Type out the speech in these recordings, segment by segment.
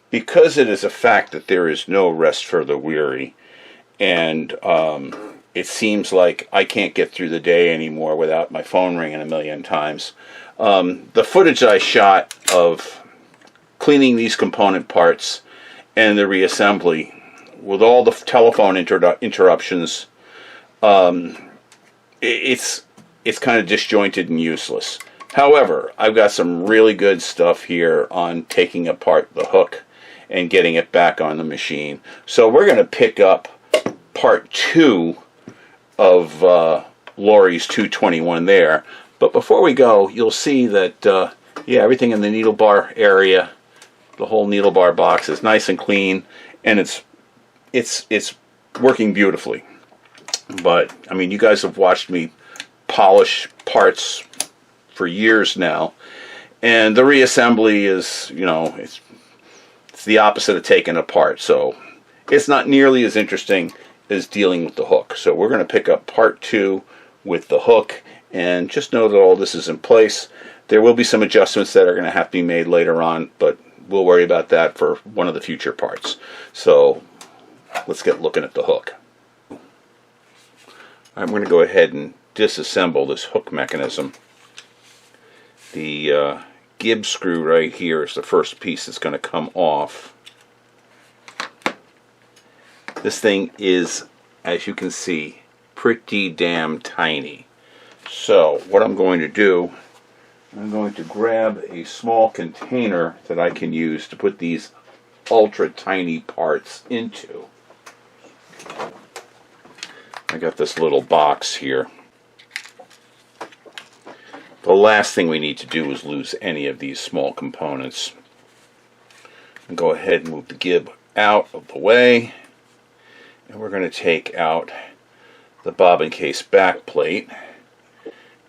because it is a fact that there is no rest for the weary, and it seems like I can't get through the day anymore without my phone ringing a million times. The footage I shot of cleaning these component parts and the reassembly with all the telephone interruptions, it's kind of disjointed and useless. However, I've got some really good stuff here on taking apart the hook and getting it back on the machine. So we're going to pick up part 2 of Lori's 221 there. But before we go, you'll see that yeah, everything in the needle bar area, the whole needle bar box is nice and clean, and it's working beautifully. But I mean, you guys have watched me polish parts for years now, and the reassembly is, you know, it's the opposite of taking apart, so it's not nearly as interesting as dealing with the hook. So we're going to pick up part 2 with the hook, and just know that all this is in place. There will be some adjustments that are going to have to be made later on, but we'll worry about that for one of the future parts. So let's get looking at the hook. I'm going to go ahead and disassemble this hook mechanism. The gib screw right here is the first piece that's going to come off. This thing is, as you can see, pretty damn tiny. So what I'm going to do, I'm going to grab a small container that I can use to put these ultra tiny parts into. I got this little box here. The last thing we need to do is lose any of these small components. And go ahead and move the gib out of the way. And we're going to take out the bobbin case back plate.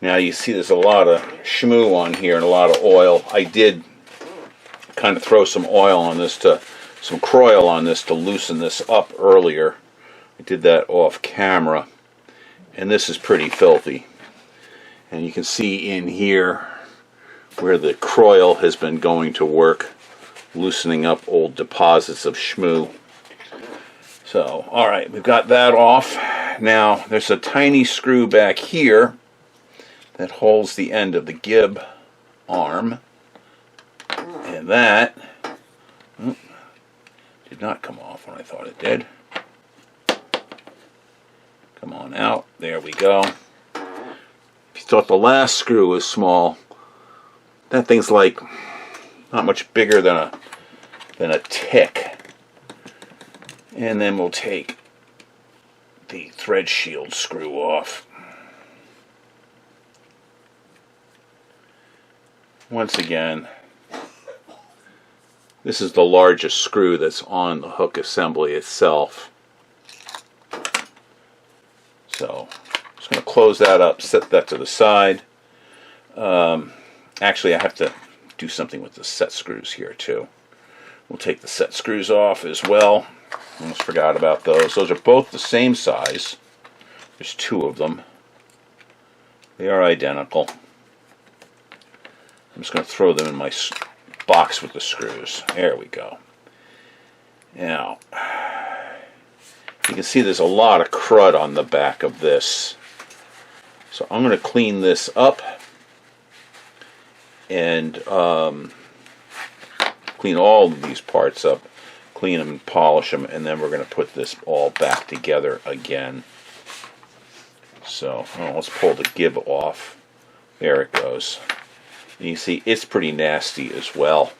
Now you see there's a lot of shmoo on here and a lot of oil. I did kind of throw some oil on this, some Croil on this to loosen this up earlier. I did that off camera. And this is pretty filthy. And you can see in here where the Croil has been going to work, loosening up old deposits of shmoo. So, alright, we've got that off. Now, there's a tiny screw back here that holds the end of the gib arm. And that did not come off when I thought it did. Come on out. There we go. If you thought the last screw was small, that thing's like not much bigger than a tick. And then we'll take the thread shield screw off. Once again, this is the largest screw that's on the hook assembly itself. So, I'm just going to close that up, set that to the side. Actually, I have to do something with the set screws here too. We'll take the set screws off as well. Almost forgot about those. Those are both the same size. There's 2 of them. They are identical. I'm just going to throw them in my box with the screws. There we go. Now, you can see there's a lot of crud on the back of this. So I'm going to clean this up and clean all of these parts up, clean them and polish them, and then we're going to put this all back together again. So let's pull the gib off. There it goes. And you see it's pretty nasty as well.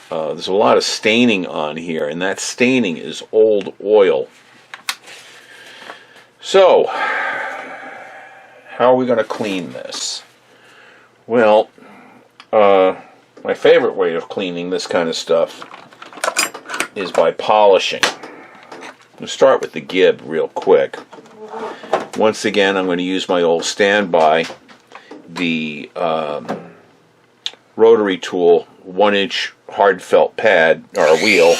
There's a lot of staining on here, and that staining is old oil. So, how are we going to clean this? Well, my favorite way of cleaning this kind of stuff is by polishing. We'll start with the gib real quick. Once again, I'm going to use my old standby, the rotary tool 1-inch hard felt pad, or a wheel,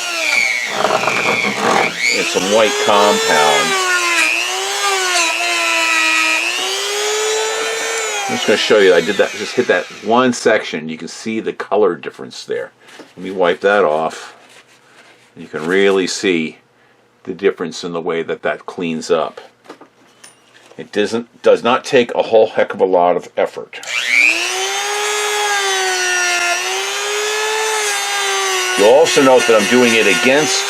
and some white compound. I'm just going to show you, I did that, just hit that one section. You can see the color difference there. Let me wipe that off. You can really see the difference in the way that that cleans up. It does not take a whole heck of a lot of effort. You'll also note that I'm doing it against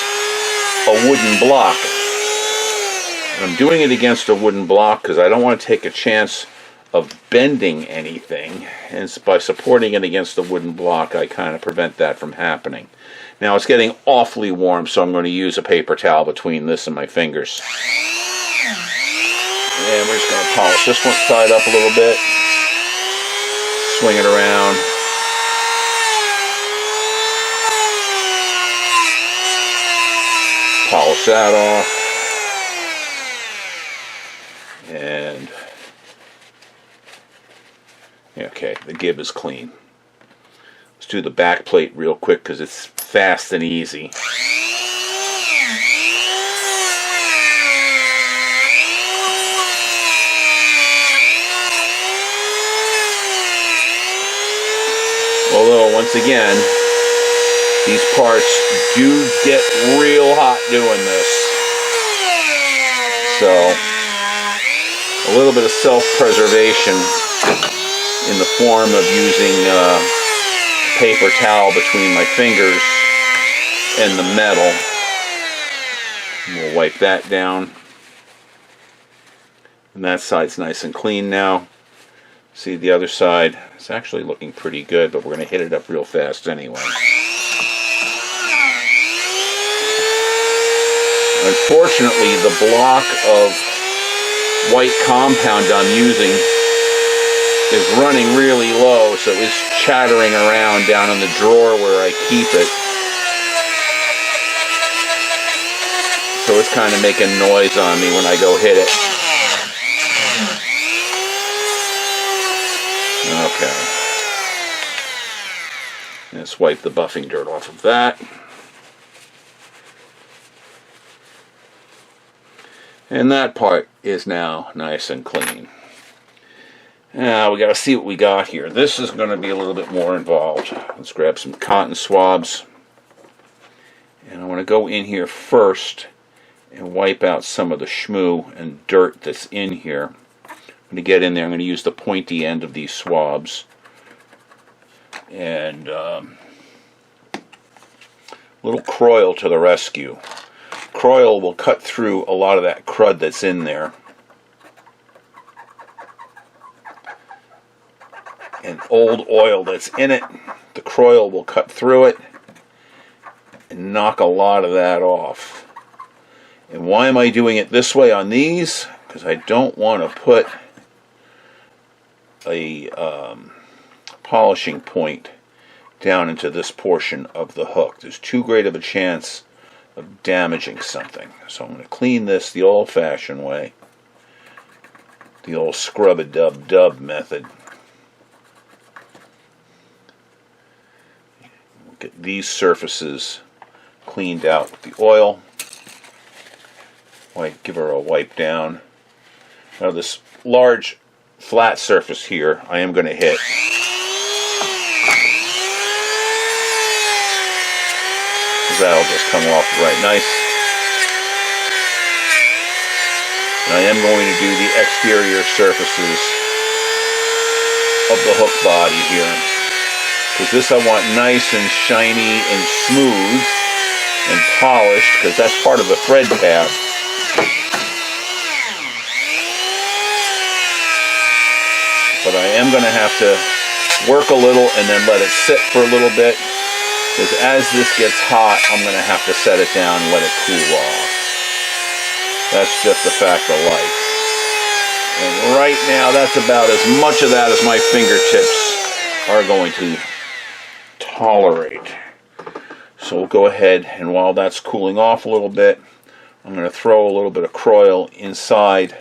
a wooden block. And I'm doing it against a wooden block because I don't want to take a chance of bending anything, and by supporting it against the wooden block I kind of prevent that from happening. Now it's getting awfully warm, so I'm going to use a paper towel between this and my fingers. And we're just going to polish this one side up a little bit, swing it around. Polish that off. And okay, the gib is clean. Let's do the back plate real quick because it's fast and easy. Although, once again, these parts do get real hot doing this. So, a little bit of self-preservation in the form of using a paper towel between my fingers and the metal. We'll wipe that down. And that side's nice and clean now. See the other side? It's actually looking pretty good, but we're going to hit it up real fast anyway. Unfortunately, the block of white compound I'm using is running really low, so it's chattering around down in the drawer where I keep it. So it's kind of making noise on me when I go hit it. Okay. Let's wipe the buffing dirt off of that. And that part is now nice and clean. Now we got to see what we got here. This is going to be a little bit more involved. Let's grab some cotton swabs. And I want to go in here first and wipe out some of the schmoo and dirt that's in here. I'm going to get in there. I'm going to use the pointy end of these swabs. And little Croil to the rescue. Croil will cut through a lot of that crud that's in there. And old oil that's in it, the Croil will cut through it and knock a lot of that off. And why am I doing it this way on these? Because I don't want to put a polishing point down into this portion of the hook. There's too great of a chance of damaging something. So I'm going to clean this the old-fashioned way, the old scrub-a-dub-dub method. Get these surfaces cleaned out with the oil. Give her a wipe down. Now this large flat surface here I am going to hit. That'll just come off right nice. And I am going to do the exterior surfaces of the hook body here. Because this I want nice and shiny and smooth and polished, because that's part of the thread path. But I am going to have to work a little and then let it sit for a little bit. Because as this gets hot, I'm going to have to set it down and let it cool off. That's just a fact of life. And right now, that's about as much of that as my fingertips are going to tolerate. So we'll go ahead, and while that's cooling off a little bit, I'm going to throw a little bit of Croil inside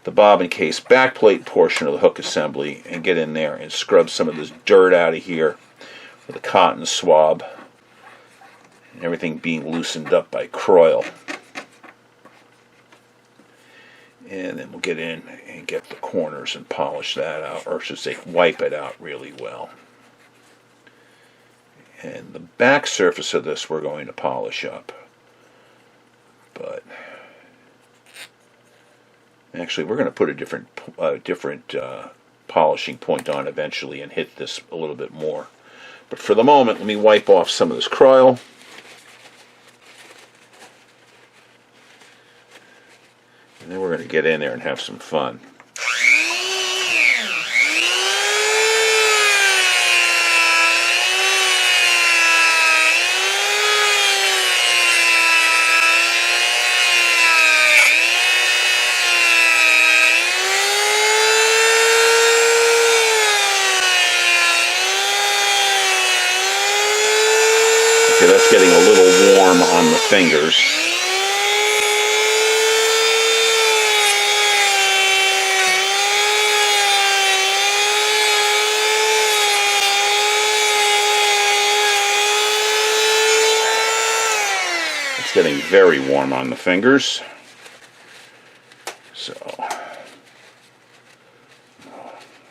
the bobbin case backplate portion of the hook assembly and get in there and scrub some of this dirt out of here with a cotton swab, and everything being loosened up by Croil. And then we'll get in and get the corners and polish that out, or I should say wipe it out really well. And the back surface of this we're going to polish up. But actually we're going to put a different polishing point on eventually and hit this a little bit more. But for the moment, let me wipe off some of this Kroil. And then we're going to get in there and have some fun. Okay, that's getting a little warm on the fingers. It's getting very warm on the fingers. So,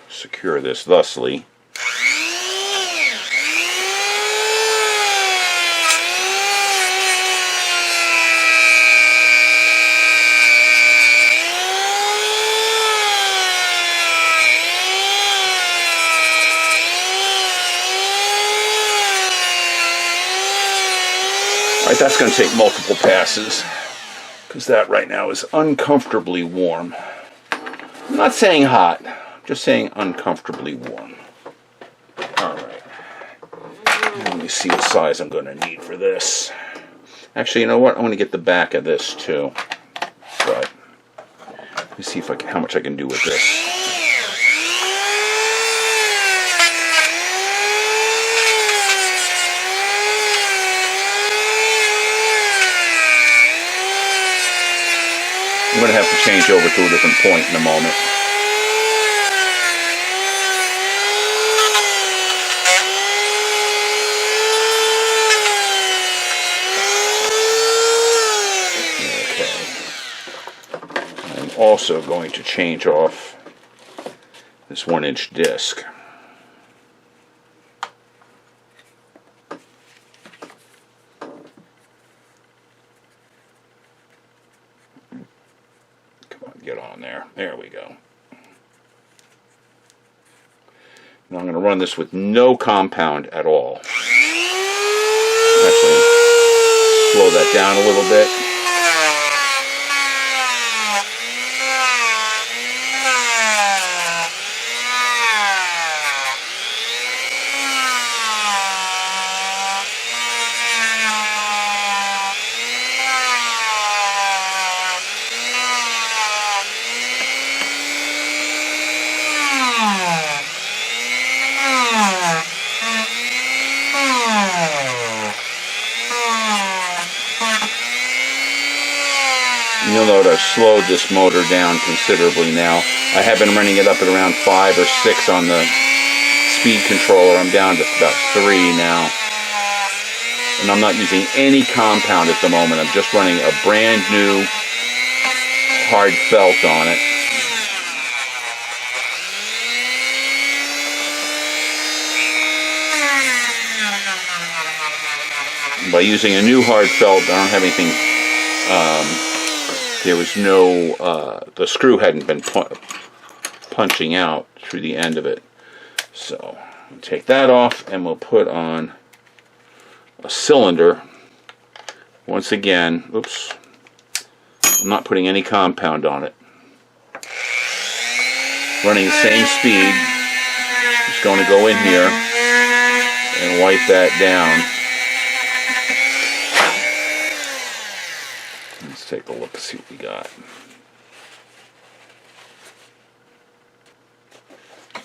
secure this thusly. Alright, that's going to take multiple passes, because that right now is uncomfortably warm. I'm not saying hot, I'm just saying uncomfortably warm. Alright, let me see what size I'm going to need for this. Actually, you know what, I want to get the back of this too. But, let me see if how much I can do with this. I'm going to have to change over to a different point in a moment. Okay. I'm also going to change off this 1-inch disc. Get on there. There we go. Now I'm going to run this with no compound at all. Actually, slow that down a little bit. You'll note I've slowed this motor down considerably now. I have been running it up at around 5 or 6 on the speed controller. I'm down to about 3 now. And I'm not using any compound at the moment. I'm just running a brand new hard felt on it. By using a new hard felt, I don't have anything, there was no, the screw hadn't been punching out through the end of it. So, we'll take that off and we'll put on a cylinder. Once again, oops, I'm not putting any compound on it. Running the same speed, just going to go in here and wipe that down. Let's take a look and see what we got.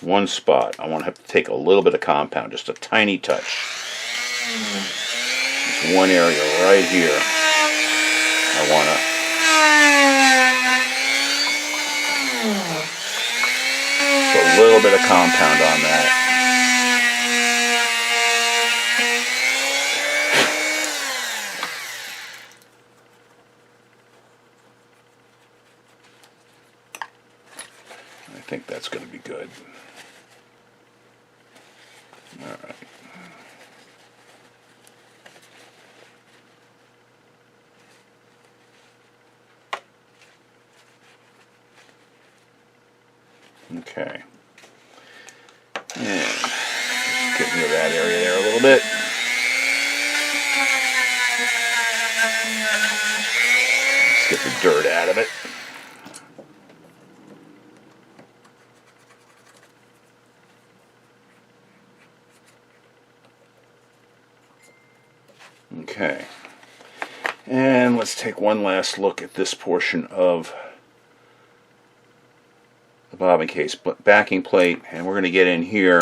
One spot, I want to have to take a little bit of compound, just a tiny touch. Just one area right here. I want to put a little bit of compound on that. think that's going to be good. All right. Okay. And just get into that area there a little bit. Let's get the dirt out of it. Okay. And let's take one last look at this portion of the bobbin case backing plate, and we're going to get in here.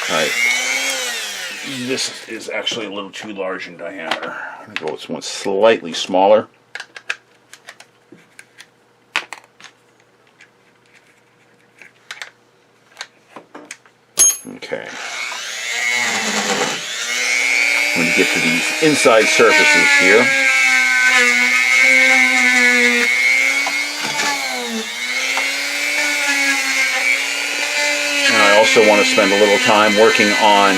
Right. This is actually a little too large in diameter. I'm going to go with one slightly smaller. Okay. When you get to these inside surfaces here, and I also want to spend a little time working on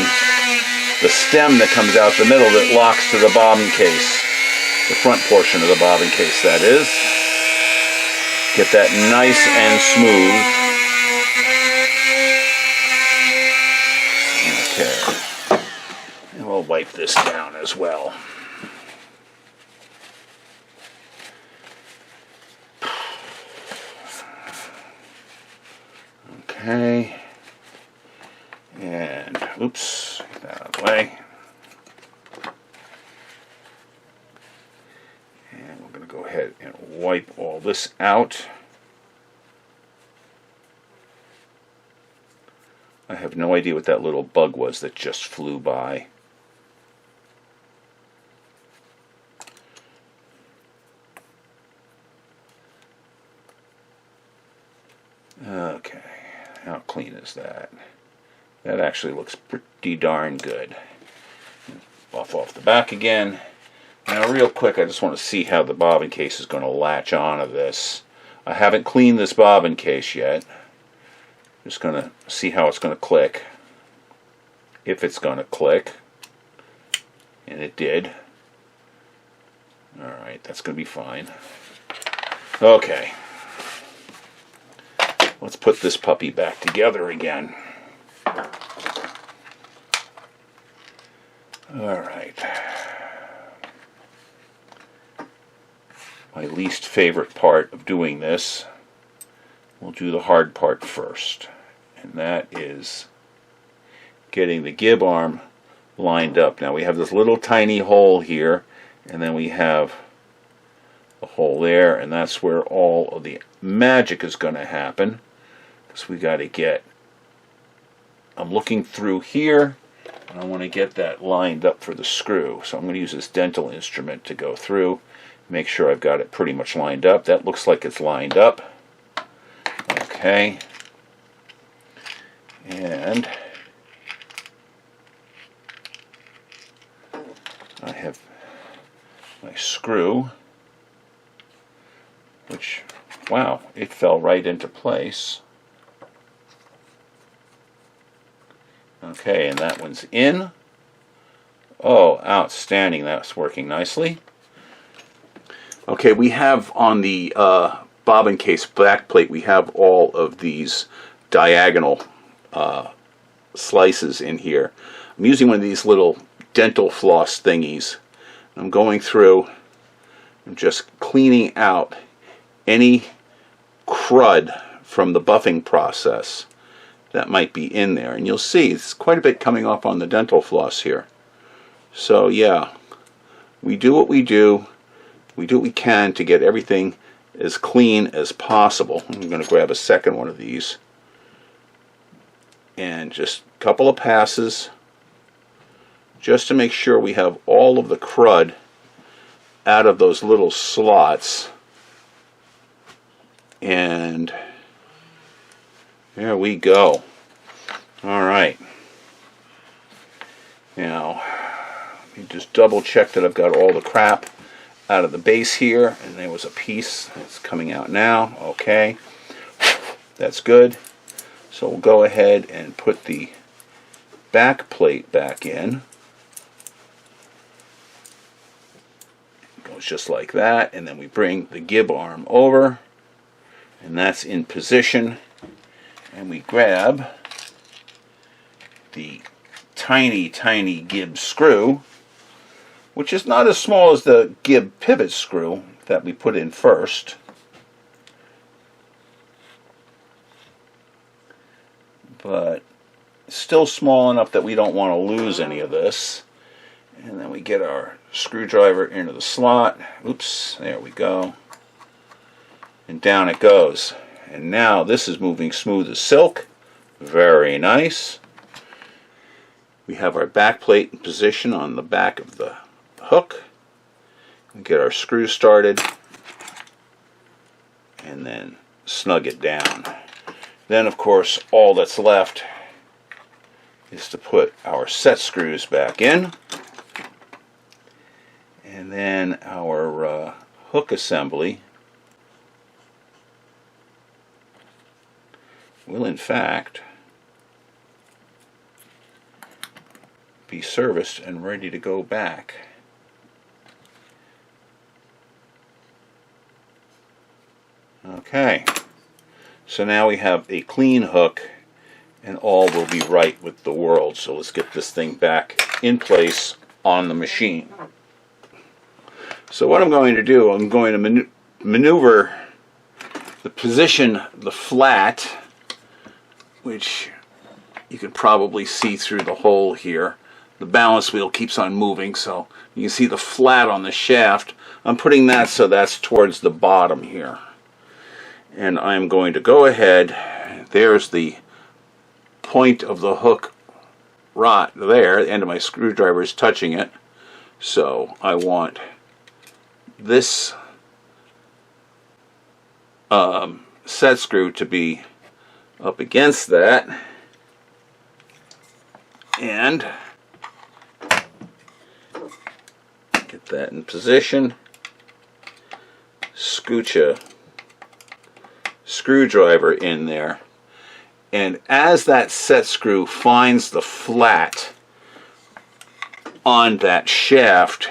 the stem that comes out the middle that locks to the bobbin case, the front portion of the bobbin case, that is. Get that nice and smooth. Okay, and we'll wipe this down as well. Okay, and oops, get that out of the way. And we're going to go ahead and wipe all this out. I have no idea what that little bug was that just flew by. Okay, how clean is that? That actually looks pretty darn good. Buff off the back again. Now real quick, I just want to see how the bobbin case is going to latch onto this. I haven't cleaned this bobbin case yet. Just going to see how it's going to click. If it's going to click. And it did. Alright, that's going to be fine. Okay. Let's put this puppy back together again. Alright. My least favorite part of doing this, we'll do the hard part first. And that is getting the gib arm lined up. Now we have this little tiny hole here, and then we have a hole there, and that's where all of the magic is going to happen. Because we got to get, I'm looking through here, and I want to get that lined up for the screw. So I'm going to use this dental instrument to go through, make sure I've got it pretty much lined up. That looks like it's lined up. Okay. And I have my screw, which, wow, it fell right into place. Okay, and that one's in. Oh, outstanding. That's working nicely. Okay, we have on the bobbin case back plate, we have all of these diagonal slices in here. I'm using one of these little dental floss thingies. I'm going through and just cleaning out any crud from the buffing process that might be in there. And you'll see it's quite a bit coming off on the dental floss here. So yeah, we do what we do. We do what we can to get everything as clean as possible. I'm going to grab a second one of these. And just a couple of passes just to make sure we have all of the crud out of those little slots. And there we go. Alright. Now, let me just double check that I've got all the crap out of the base here, and there was a piece that's coming out now. Okay, that's good. So we'll go ahead and put the back plate back in. It goes just like that, and then we bring the gib arm over, and that's in position, and we grab the tiny gib screw, which is not as small as the gib pivot screw that we put in first. But still small enough that we don't want to lose any of this. And then we get our screwdriver into the slot. Oops, there we go. And down it goes. And now this is moving smooth as silk. Very nice. We have our back plate in position on the back of the hook. We get our screw started and then snug it down. Then of course all that's left is to put our set screws back in, and then our hook assembly will in fact be serviced and ready to go back. Okay, so now we have a clean hook and all will be right with the world. So let's get this thing back in place on the machine. So what I'm going to do, I'm going to maneuver the position, the flat, which you can probably see through the hole here. The balance wheel keeps on moving, so you can see the flat on the shaft. I'm putting that so that's towards the bottom here. And I'm going to go ahead, there's the point of the hook right there, the end of my screwdriver is touching it. So I want this set screw to be up against that, and get that in position. Scooch a screwdriver in there, and as that set screw finds the flat on that shaft,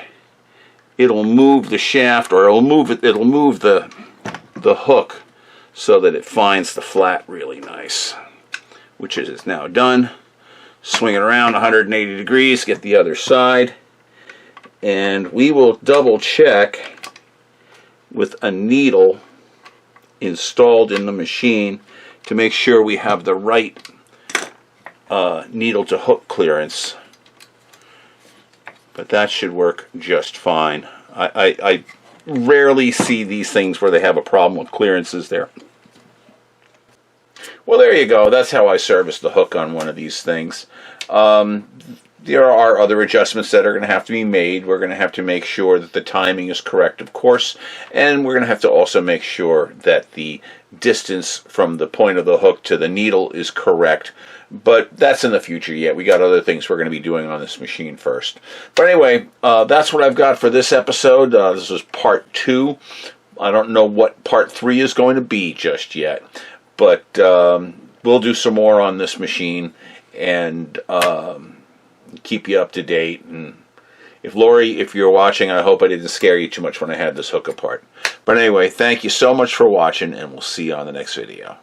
it'll move the shaft, or it'll move the hook so that it finds the flat really nice, which it is now done. Swing it around 180 degrees, get the other side, and we will double check with a needle installed in the machine to make sure we have the right needle to hook clearance. But that should work just fine. I rarely see these things where they have a problem with clearances there. Well, there you go. That's how I service the hook on one of these things. There are other adjustments that are going to have to be made. We're going to have to make sure that the timing is correct, of course, and we're going to have to also make sure that the distance from the point of the hook to the needle is correct. But that's in the future yet. We got other things we're going to be doing on this machine first. But anyway, that's what I've got for this episode. This was part 2. I don't know what part 3 is going to be just yet. But we'll do some more on this machine and keep you up to date. And if Lori, if you're watching, I hope I didn't scare you too much when I had this hook apart. But anyway, thank you so much for watching, and we'll see you on the next video.